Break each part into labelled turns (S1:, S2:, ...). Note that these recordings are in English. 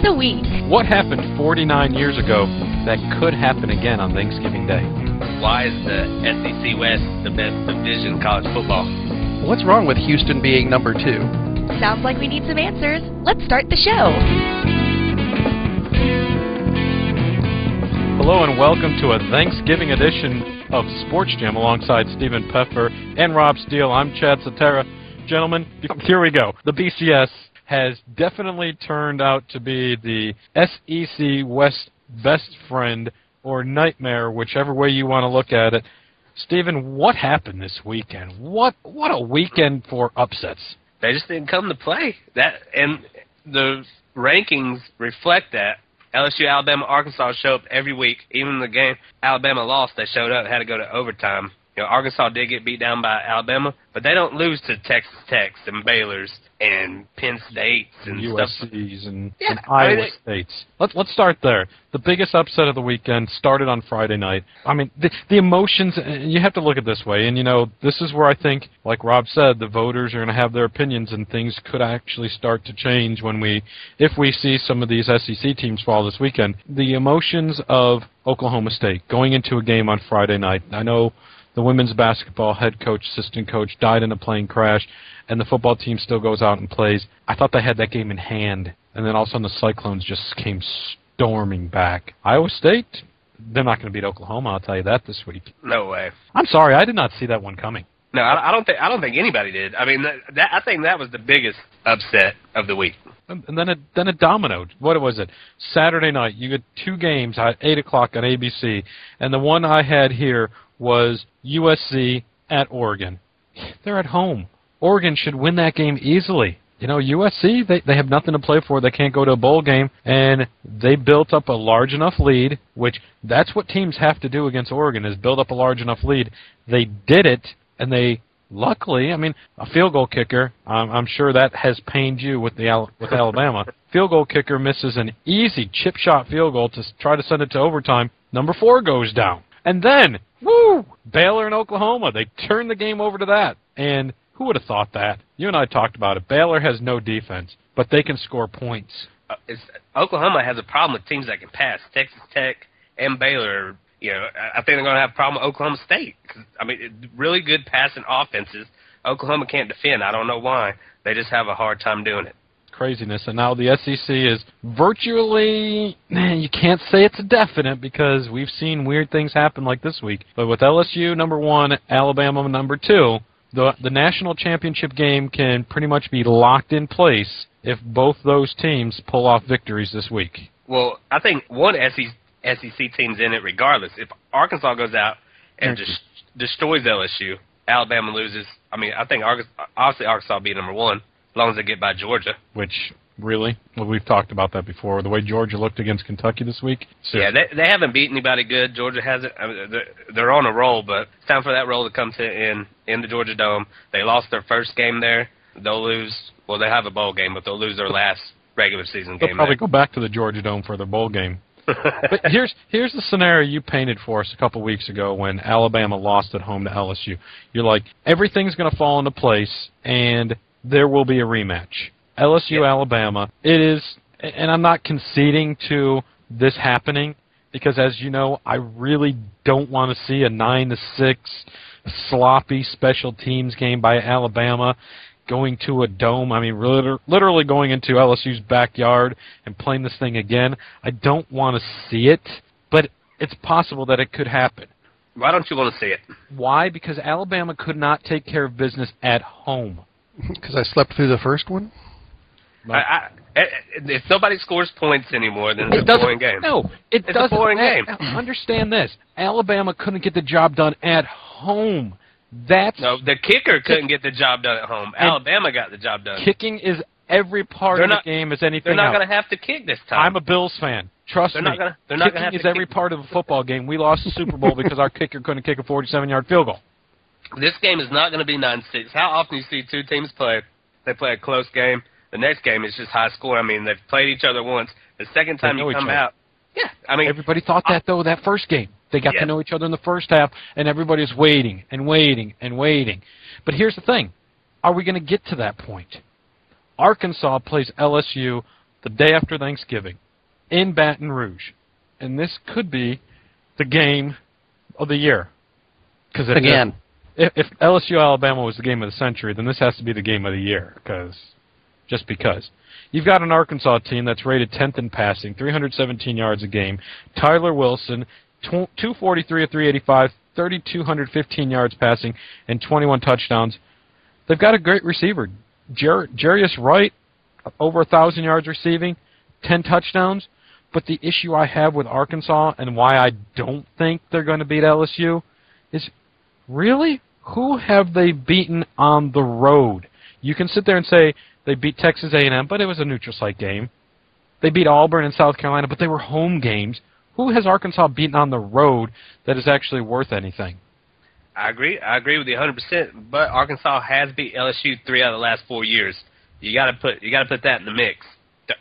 S1: of the week.
S2: What happened 49 years ago that could happen again on Thanksgiving Day?
S3: Why is the SEC West the best division in college football?
S4: What's wrong with Houston being number 2?
S1: Sounds like we need some answers. Let's start the show.
S2: Hello and welcome to a Thanksgiving edition of SportsJAM alongside Stephen Peffer and Rob Steele. I'm Chad Satera. Gentlemen, here we go. The BCS has definitely turned out to be the SEC West best friend or nightmare, whichever way you want to look at it. Stephen, what happened this weekend? What a weekend for upsets.
S3: They just didn't come to play. And the rankings reflect that. LSU, Alabama, Arkansas show up every week. Even the game Alabama lost, they showed up, had to go to overtime. You know, Arkansas did get beat down by Alabama, but they don't lose to Texas Techs and Baylor's and Penn States and
S2: USC's
S3: stuff.
S2: and Iowa States. Let's start there. The biggest upset of the weekend started on Friday night. I mean, the emotions, you have to look at it this way, and, you know, this is where I think, like Rob said, the voters are going to have their opinions, and things could actually start to change if we see some of these SEC teams fall this weekend. The emotions of Oklahoma State going into a game on Friday night. I know the women's basketball head coach, assistant coach, died in a plane crash, and the football team still goes out and plays. I thought they had that game in hand, and then all of a sudden the Cyclones just came storming back. Iowa State, they're not going to beat Oklahoma, I'll tell you that this week.
S3: No way.
S2: I'm sorry, I did not see that one coming.
S3: No, I don't think anybody did. I mean, I think that was the biggest upset of the week.
S2: And then it dominoed. What was it? Saturday night, you get two games at 8 o'clock on ABC, and the one I had here was USC at Oregon. They're at home. Oregon should win that game easily. You know, USC, they have nothing to play for. They can't go to a bowl game, and they built up a large enough lead, which that's what teams have to do against Oregon, is build up a large enough lead. They did it, and they luckily, I mean, a field goal kicker, I'm sure that has pained you with Alabama. Field goal kicker misses an easy chip shot field goal to try to send it to overtime. Number 4 goes down. And then, woo, Baylor and Oklahoma, they turned the game over to that. And who would have thought that? You and I talked about it. Baylor has no defense, but they can score points.
S3: Oklahoma has a problem with teams that can pass. Texas Tech and Baylor, you know, I think they're going to have a problem with Oklahoma State. I mean, really good passing offenses. Oklahoma can't defend. I don't know why. They just have a hard time doing it.
S2: Craziness. And now the SEC is virtually, you can't say it's a definite because we've seen weird things happen like this week. But with LSU number 1, Alabama number 2, the national championship game can pretty much be locked in place if both those teams pull off victories this week.
S3: Well, I think one SEC team's in it regardless. If Arkansas goes out and destroys LSU, Alabama loses. I mean, I think obviously Arkansas will be number 1 as long as they get by Georgia.
S2: Which, really? Well, we've talked about that before. The way Georgia looked against Kentucky this week.
S3: Yeah, they haven't beat anybody good. Georgia hasn't. I mean, they're on a roll, but it's time for that roll to come to in the Georgia Dome. They lost their first game there. They'll lose. Well, they have a bowl game, but they'll lose their last regular season game.
S2: They'll probably
S3: there.
S2: Go back to the Georgia Dome for their bowl game. But here's the scenario you painted for us a couple weeks ago when Alabama lost at home to LSU. You're like, everything's going to fall into place, and there will be a rematch. LSU, Alabama, it is, and I'm not conceding to this happening because, as you know, I really don't want to see a 9-6 sloppy special teams game by Alabama going to a dome. I mean, literally going into LSU's backyard and playing this thing again. I don't want to see it, but it's possible that it could happen.
S3: Why don't you want to see it?
S2: Why? Because Alabama could not take care of business at home.
S4: Because I slept through the first one?
S3: If nobody scores points anymore, then it's a boring game.
S2: No, it's
S3: a boring game.
S2: Understand this. Alabama couldn't get the job done at home.
S3: No, the kicker couldn't get the job done at home. Alabama got the job done.
S2: Kicking is every part of the game as anything else.
S3: They're not going to have to kick this time.
S2: I'm a Bills fan. Trust me. Kicking is every part of a football game. We lost the Super Bowl because our kicker couldn't kick a 47-yard field goal.
S3: This game is not going to be 9-6. How often do you see two teams play? They play a close game. The next game is just high score. I mean, they've played each other once. The second time you come out, I mean,
S2: everybody thought that though that first game. They got to know each other in the first half, and everybody's waiting and waiting and waiting. But here's the thing: are we going to get to that point? Arkansas plays LSU the day after Thanksgiving in Baton Rouge. And this could be the game of the year. Because if LSU Alabama was the game of the century, then this has to be the game of the year. Just because. You've got an Arkansas team that's rated 10th in passing, 317 yards a game. Tyler Wilson, 243 of 385, 3,215 yards passing, and 21 touchdowns. They've got a great receiver. Jarius Wright, over 1,000 yards receiving, 10 touchdowns. But the issue I have with Arkansas and why I don't think they're going to beat LSU is, really, who have they beaten on the road? You can sit there and say they beat Texas A&M, but it was a neutral site game. They beat Auburn and South Carolina, but they were home games. Who has Arkansas beaten on the road that is actually worth anything?
S3: I agree with you 100%. But Arkansas has beat LSU 3 out of the last 4 years. You got to put that in the mix.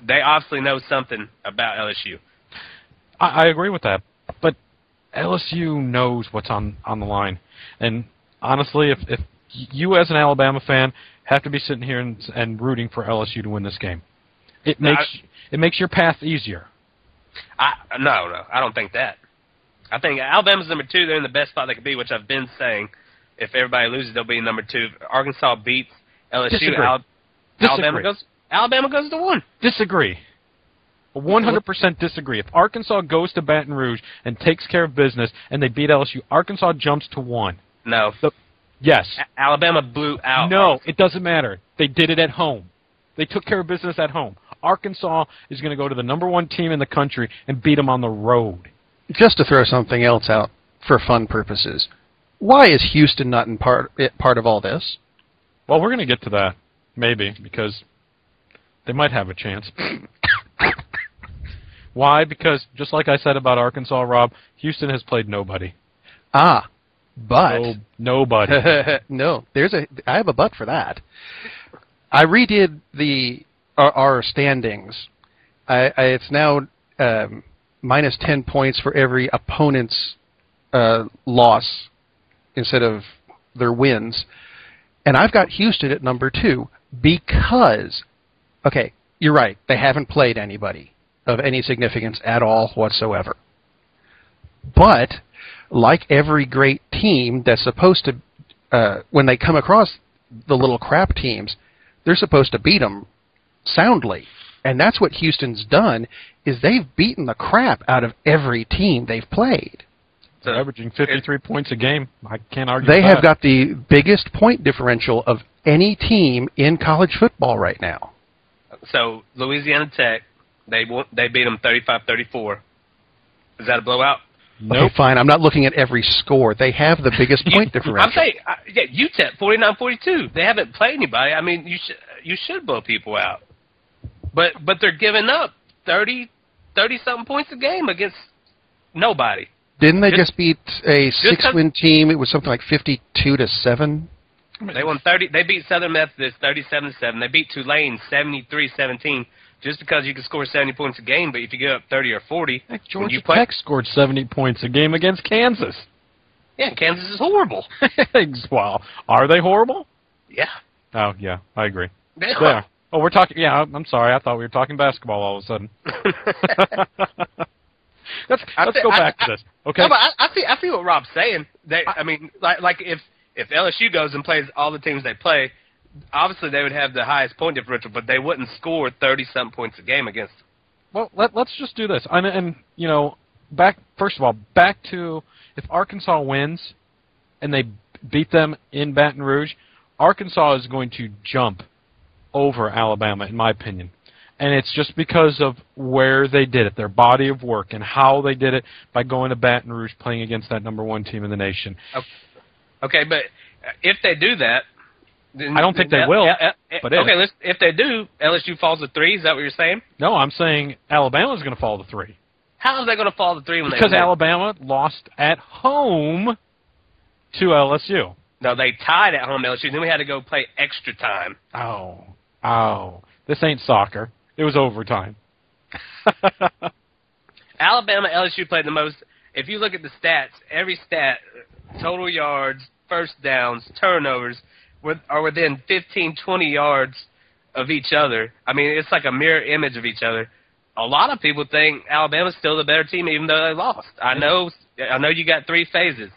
S3: They obviously know something about LSU.
S2: I agree with that, but LSU knows what's on the line. And honestly, if you as an Alabama fan have to be sitting here and rooting for LSU to win this game, it makes your path easier.
S3: No, I don't think that. I think Alabama's number 2. They're in the best spot they could be, which I've been saying. If everybody loses, they'll be number 2. If Arkansas beats LSU,
S2: Disagree.
S3: Alabama goes to 1.
S2: Disagree. 100% disagree. If Arkansas goes to Baton Rouge and takes care of business and they beat LSU, Arkansas jumps to 1.
S3: No.
S2: Yes.
S3: Alabama blew out.
S2: No, it doesn't matter. They did it at home. They took care of business at home. Arkansas is going to go to the number 1 team in the country and beat them on the road.
S4: Just to throw something else out for fun purposes, why is Houston not in part of all this?
S2: Well, we're going to get to that, maybe, because they might have a chance. Why? Because, just like I said about Arkansas, Rob, Houston has played nobody.
S4: But
S2: nobody.
S4: No, I have a but for that. I redid our standings. It's now minus 10 points for every opponent's loss instead of their wins, and I've got Houston at number 2 because, okay, you're right, they haven't played anybody of any significance at all whatsoever. But like every great team that's supposed to, when they come across the little crap teams, they're supposed to beat them soundly. And that's what Houston's done, is they've beaten the crap out of every team they've played.
S2: They're averaging 53 points a game. I can't argue
S4: They
S2: with that.
S4: have got the biggest point differential of any team in college football right now.
S3: So, Louisiana Tech, they beat them 35-34. Is that a blowout?
S2: Nope.
S4: Okay, fine. I'm not looking at every score. They have the biggest point differential.
S3: I'm saying, UTEP 49-42. They haven't played anybody. I mean, you should blow people out, but they're giving up 30-something points a game against nobody.
S4: Didn't they just beat a 6-win team? It was something like 52-7.
S3: They won 30. They beat Southern Methodist 37-7. They beat Tulane 73-17. Just because you can score 70 points a game, but if you go up 30 or 40,
S2: Heck, Georgia Tech scored 70 points a game against Kansas.
S3: Yeah, Kansas is horrible.
S2: Well, are they horrible?
S3: Yeah.
S2: Oh, yeah, I agree.
S3: They
S2: They are. Oh, we're talking. Yeah, I'm sorry. I thought we were talking basketball all of a sudden. Let's go back to this. Okay.
S3: No, but I see what Rob's saying. I mean, like if LSU goes and plays all the teams they play, obviously they would have the highest point differential, but they wouldn't score 30-something points a game against them.
S2: Well, let's just do this. And you know, first of all, back to if Arkansas wins and they beat them in Baton Rouge, Arkansas is going to jump over Alabama, in my opinion. And it's just because of where they did it, their body of work, and how they did it by going to Baton Rouge playing against that number 1 team in the nation.
S3: Okay, but if they do that,
S2: I don't think they will. But
S3: if they do, LSU falls to 3. Is that what you're saying?
S2: No, I'm saying Alabama's going to fall to 3.
S3: How is they going to fall to 3 when
S2: because
S3: they win?
S2: Alabama lost at home to LSU.
S3: No, they tied at home to LSU. Then we had to go play extra time.
S2: Oh. This ain't soccer. It was overtime.
S3: Alabama, LSU played the most. If you look at the stats, every stat, total yards, first downs, turnovers, are within 15, 20 yards of each other. I mean, it's like a mirror image of each other. A lot of people think Alabama's still the better team, even though they lost. I know you got 3 phases,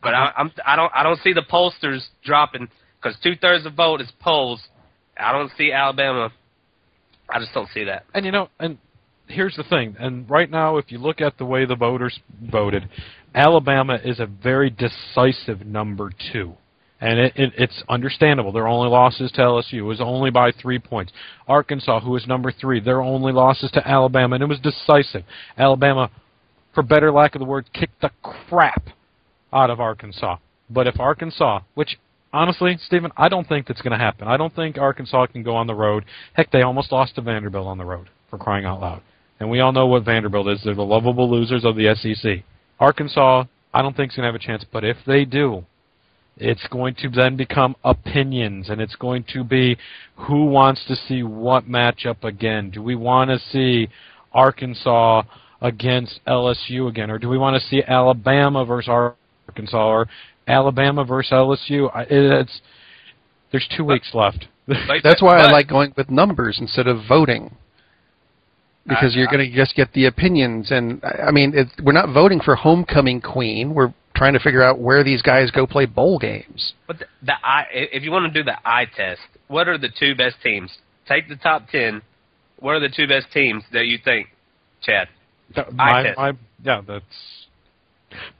S3: but I don't see the pollsters dropping because 2/3 of the vote is polls. I don't see Alabama. I just don't see that.
S2: And and here's the thing. And right now, if you look at the way the voters voted, Alabama is a very decisive number 2. And it's understandable. Their only losses to LSU was only by 3 points. Arkansas, who was number 3, their only losses to Alabama, and it was decisive. Alabama, for better lack of the word, kicked the crap out of Arkansas. But if Arkansas, which honestly, Stephen, I don't think that's going to happen. I don't think Arkansas can go on the road. Heck, they almost lost to Vanderbilt on the road, for crying out loud. And we all know what Vanderbilt is. They're the lovable losers of the SEC. Arkansas, I don't think is going to have a chance. But if they do, it's going to then become opinions, and it's going to be who wants to see what matchup again. Do we want to see Arkansas against LSU again, or do we want to see Alabama versus Arkansas, or Alabama versus LSU? There's 2 weeks left.
S4: That's why I like going with numbers instead of voting, because you're going to just get the opinions. And I mean, we're not voting for homecoming queen. We're trying to figure out where these guys go play bowl games.
S3: But if you want to do the eye test, what are the 2 best teams? Take the top 10. What are the 2 best teams that you think, Chad?
S2: That's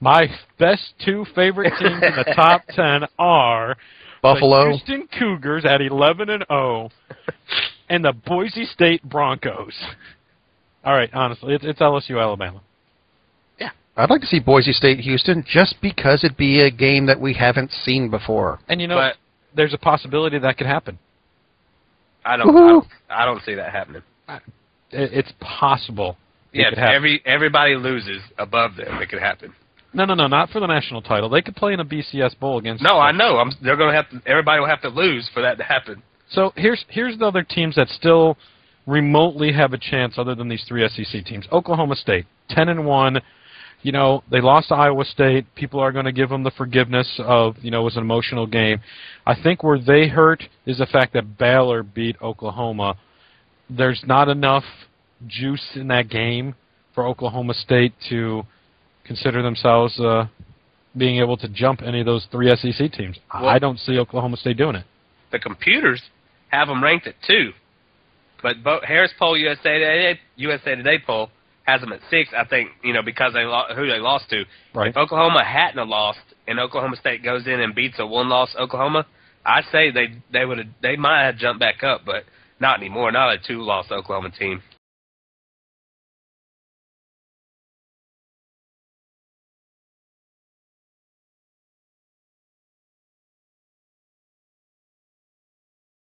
S2: my best 2 favorite teams in the top 10 are
S4: Buffalo,
S2: the Houston Cougars at 11-0, and the Boise State Broncos. All right, honestly, it's LSU Alabama.
S4: I'd like to see Boise State Houston just because it'd be a game that we haven't seen before.
S2: And there's a possibility that could happen.
S3: I don't see that happening.
S2: It's possible.
S3: Yeah, if everybody loses above them, it could happen.
S2: No, not for the national title. They could play in a BCS bowl against.
S3: No, I know. They're going to have to. Everybody will have to lose for that to happen.
S2: So here's the other teams that still remotely have a chance, other than these 3 SEC teams. Oklahoma State, 10-1. They lost to Iowa State. People are going to give them the forgiveness of, it was an emotional game. I think where they hurt is the fact that Baylor beat Oklahoma. There's not enough juice in that game for Oklahoma State to consider themselves being able to jump any of those 3 SEC teams. Well, I don't see Oklahoma State doing it.
S3: The computers have them ranked at 2. But Harris Poll, USA Today poll, has them at 6, I think, because who they lost to.
S2: Right.
S3: If Oklahoma hadn't have lost and Oklahoma State goes in and beats a 1-loss Oklahoma, I'd say they might have jumped back up, but not anymore. Not a 2-loss Oklahoma team.